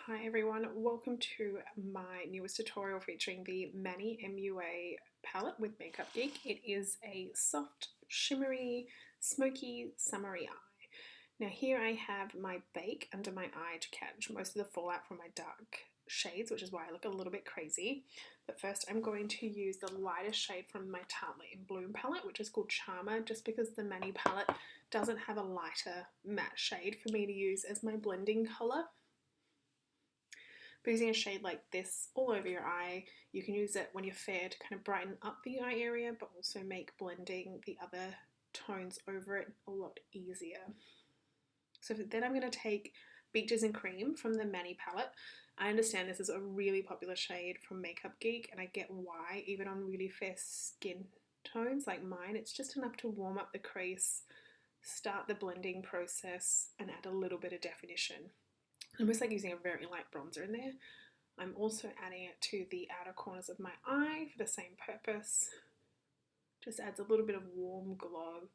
Hi everyone, welcome to my newest tutorial featuring the Manny MUA palette with Makeup Geek. It is a soft, shimmery, smoky, summery eye. Now here I have my bake under my eye to catch most of the fallout from my dark shades, which is why I look a little bit crazy. But first I'm going to use the lightest shade from my Tarte in Bloom palette, which is called Charmer, just because the Manny palette doesn't have a lighter matte shade for me to use as my blending colour. But using a shade like this all over your eye, you can use it when you're fair to kind of brighten up the eye area, but also make blending the other tones over it a lot easier. So then I'm going to take Beaches and Cream from the Manny palette. I understand this is a really popular shade from Makeup Geek, and I get why. Even on really fair skin tones like mine, it's just enough to warm up the crease, start the blending process, and add a little bit of definition. Almost like using a very light bronzer in there. I'm also adding it to the outer corners of my eye for the same purpose. Just adds a little bit of warm glow,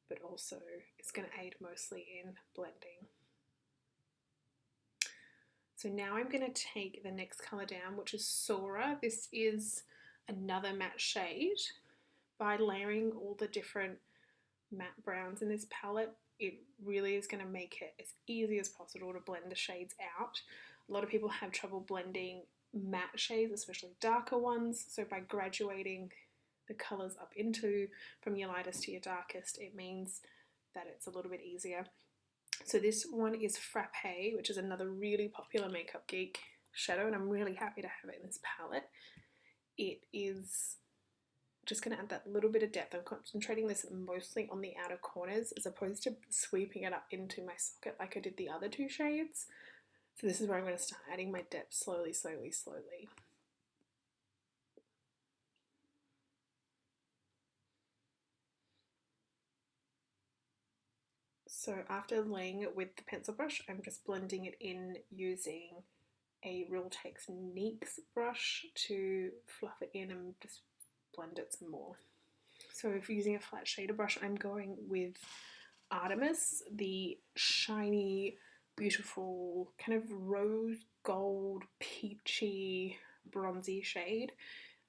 but also it's going to aid mostly in blending. So now I'm going to take the next colour down, which is Sora. This is another matte shade. By layering all the different matte browns in this palette, it really is going to make it as easy as possible to blend the shades out. A lot of people have trouble blending matte shades, especially darker ones, so by graduating the colours up into from your lightest to your darkest, it means that it's a little bit easier. So this one is Frappe, which is another really popular Makeup Geek shadow, and I'm really happy to have it in this palette. It is just going to add that little bit of depth. I'm concentrating this mostly on the outer corners as opposed to sweeping it up into my socket like I did the other two shades. So this is where I'm going to start adding my depth slowly, slowly, slowly. So after laying it with the pencil brush, I'm just blending it in using a Real Techniques brush to fluff it in and just blend it some more. So if you're using a flat shader brush, I'm going with Artemis, the shiny, beautiful, kind of rose gold, peachy, bronzy shade.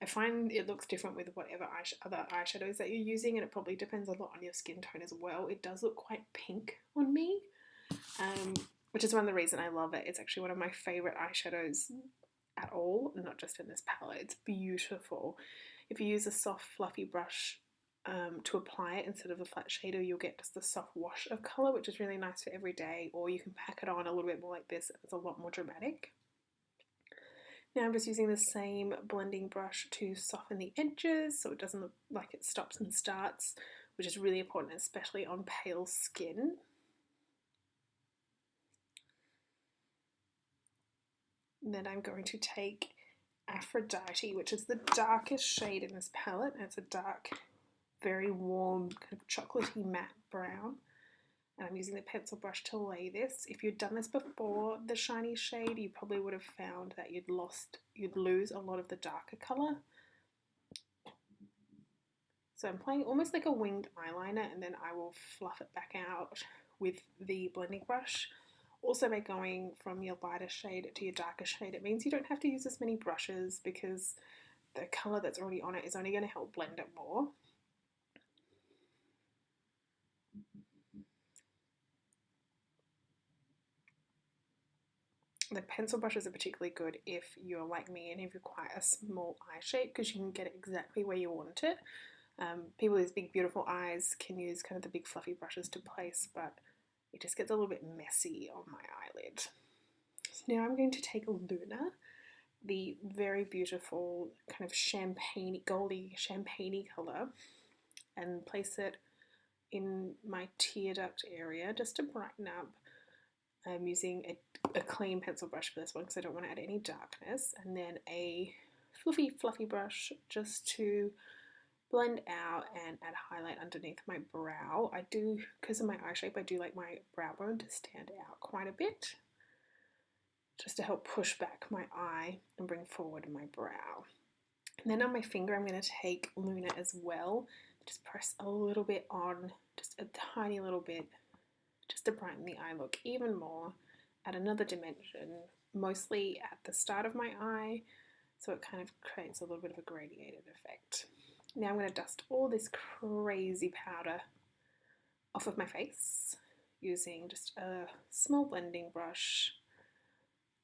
I find it looks different with whatever other eyeshadows that you're using, and it probably depends a lot on your skin tone as well. It does look quite pink on me, which is one of the reasons I love it. It's actually one of my favourite eyeshadows at all, not just in this palette. It's beautiful. If you use a soft fluffy brush to apply it instead of a flat shader, you'll get just a soft wash of colour, which is really nice for every day, or you can pack it on a little bit more like this and it's a lot more dramatic. Now I'm just using the same blending brush to soften the edges so it doesn't look like it stops and starts, which is really important, especially on pale skin. And then I'm going to take Aphrodite, which is the darkest shade in this palette, and it's a dark, very warm, kind of chocolatey matte brown. And I'm using the pencil brush to lay this. If you'd done this before the shiny shade, you probably would have found that you'd lose a lot of the darker colour. So I'm playing almost like a winged eyeliner, and then I will fluff it back out with the blending brush. Also, by going from your lighter shade to your darker shade, it means you don't have to use as many brushes because the colour that's already on it is only going to help blend it more. The pencil brushes are particularly good if you're like me and if you're quite a small eye shape, because you can get it exactly where you want it. People with big beautiful eyes can use kind of the big fluffy brushes to place, but it just gets a little bit messy on my eyelid. So now I'm going to take Luna, the very beautiful kind of champagne, goldy champagne colour, and place it in my tear duct area just to brighten up. I'm using a clean pencil brush for this one because I don't want to add any darkness, and then a fluffy brush just to blend out and add highlight underneath my brow. I do, because of my eye shape, I do like my brow bone to stand out quite a bit, just to help push back my eye and bring forward my brow. And then on my finger I'm going to take Luna as well, just press a little bit on, just a tiny little bit, just to brighten the eye look even more, at another dimension, mostly at the start of my eye, so it kind of creates a little bit of a gradiated effect. Now I'm going to dust all this crazy powder off of my face using just a small blending brush,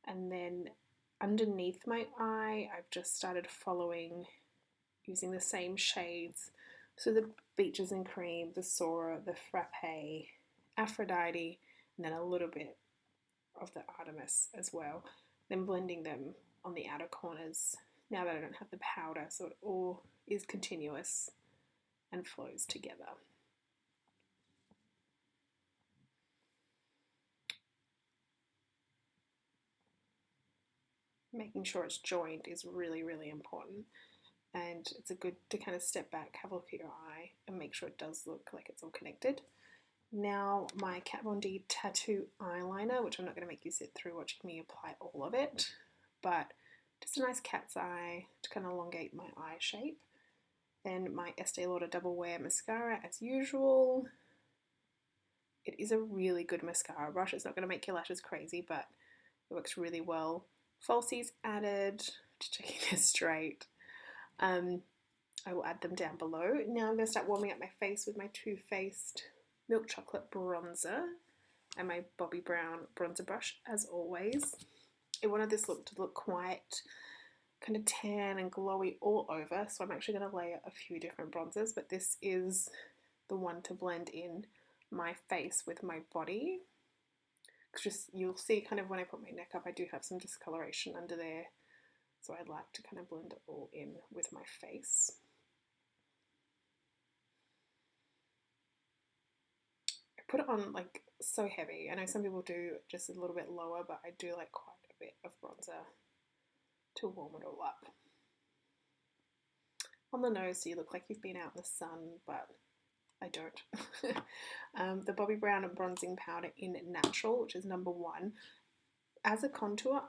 and then underneath my eye I've just started following using the same shades, so the Beaches and Cream, the Sora, the Frappe, Aphrodite, and then a little bit of the Artemis as well, then blending them on the outer corners now that I don't have the powder, so it all is continuous and flows together. Making sure it's joined is really, really important, and it's a good to kind of step back, have a look at your eye, and make sure it does look like it's all connected. Now my Kat Von D Tattoo eyeliner, which I'm not going to make you sit through watching me apply all of it, but just a nice cat's eye to kind of elongate my eye shape. Then my Estee Lauder Double Wear Mascara as usual. It is a really good mascara brush. It's not going to make your lashes crazy, but it works really well. Falsies added, just checking they're straight. I will add them down below. Now I'm going to start warming up my face with my Too Faced Milk Chocolate Bronzer and my Bobbi Brown bronzer brush as always. I wanted this look to look quite kind of tan and glowy all over, so I'm actually going to layer a few different bronzers, but this is the one to blend in my face with my body. Just you'll see kind of when I put my neck up, I do have some discoloration under there, so I'd like to kind of blend it all in with my face. I put it on like so heavy. I know some people do just a little bit lower, but I do like quite a bit of bronzer to warm it all up. On the nose, so you look like you've been out in the sun, but I don't. The Bobbi Brown bronzing powder in Natural, which is number 1. As a contour,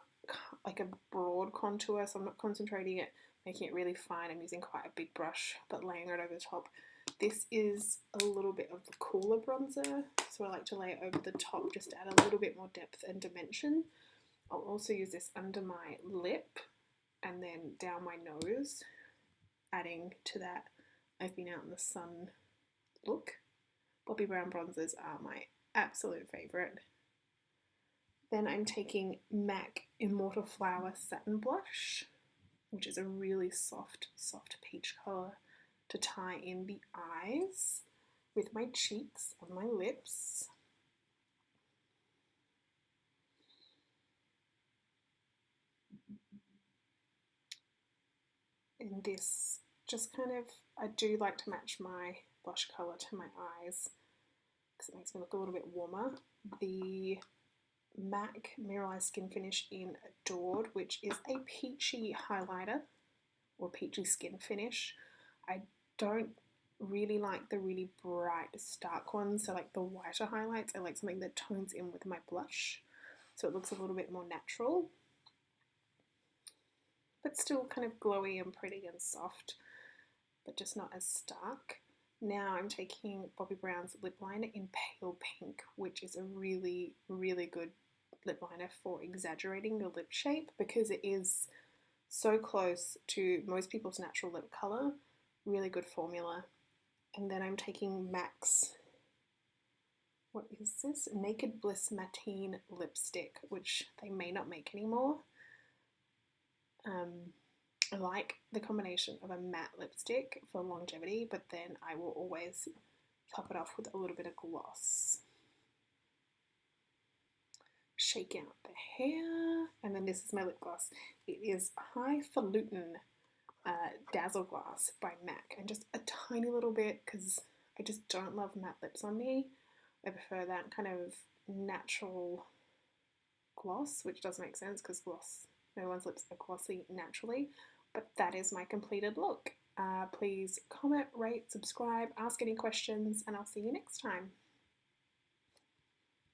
like a broad contour, so I'm not concentrating it, making it really fine. I'm using quite a big brush, but laying it over the top. This is a little bit of the cooler bronzer, so I like to lay it over the top just to add a little bit more depth and dimension. I'll also use this under my lip and then down my nose, adding to that I've been out in the sun look. Bobbi Brown bronzers are my absolute favourite. Then I'm taking MAC Immortal Flower Satin Blush, which is a really soft peach colour, to tie in the eyes with my cheeks and my lips. And this just kind of, I do like to match my blush colour to my eyes because it makes me look a little bit warmer. The MAC Mineralized Skin Finish in Adored, which is a peachy highlighter or peachy skin finish. I don't really like the really bright stark ones, so like the whiter highlights. I like something that tones in with my blush, so it looks a little bit more natural, but still kind of glowy and pretty and soft, but just not as stark. Now I'm taking Bobbi Brown's lip liner in Pale Pink, which is a really, really good lip liner for exaggerating your lip shape because it is so close to most people's natural lip colour. Really good formula. And then I'm taking MAC's, what is this? Naked Bliss Mattene lipstick, which they may not make anymore. I like the combination of a matte lipstick for longevity, but then I will always top it off with a little bit of gloss. Shake out the hair, and then this is my lip gloss. It is Hi-Falutin Dazzleglass by MAC, and just a tiny little bit because I just don't love matte lips on me. I prefer that kind of natural gloss, which does make sense because gloss, no one's lips are glossy naturally. But that is my completed look. Please comment, rate, subscribe, ask any questions, and I'll see you next time.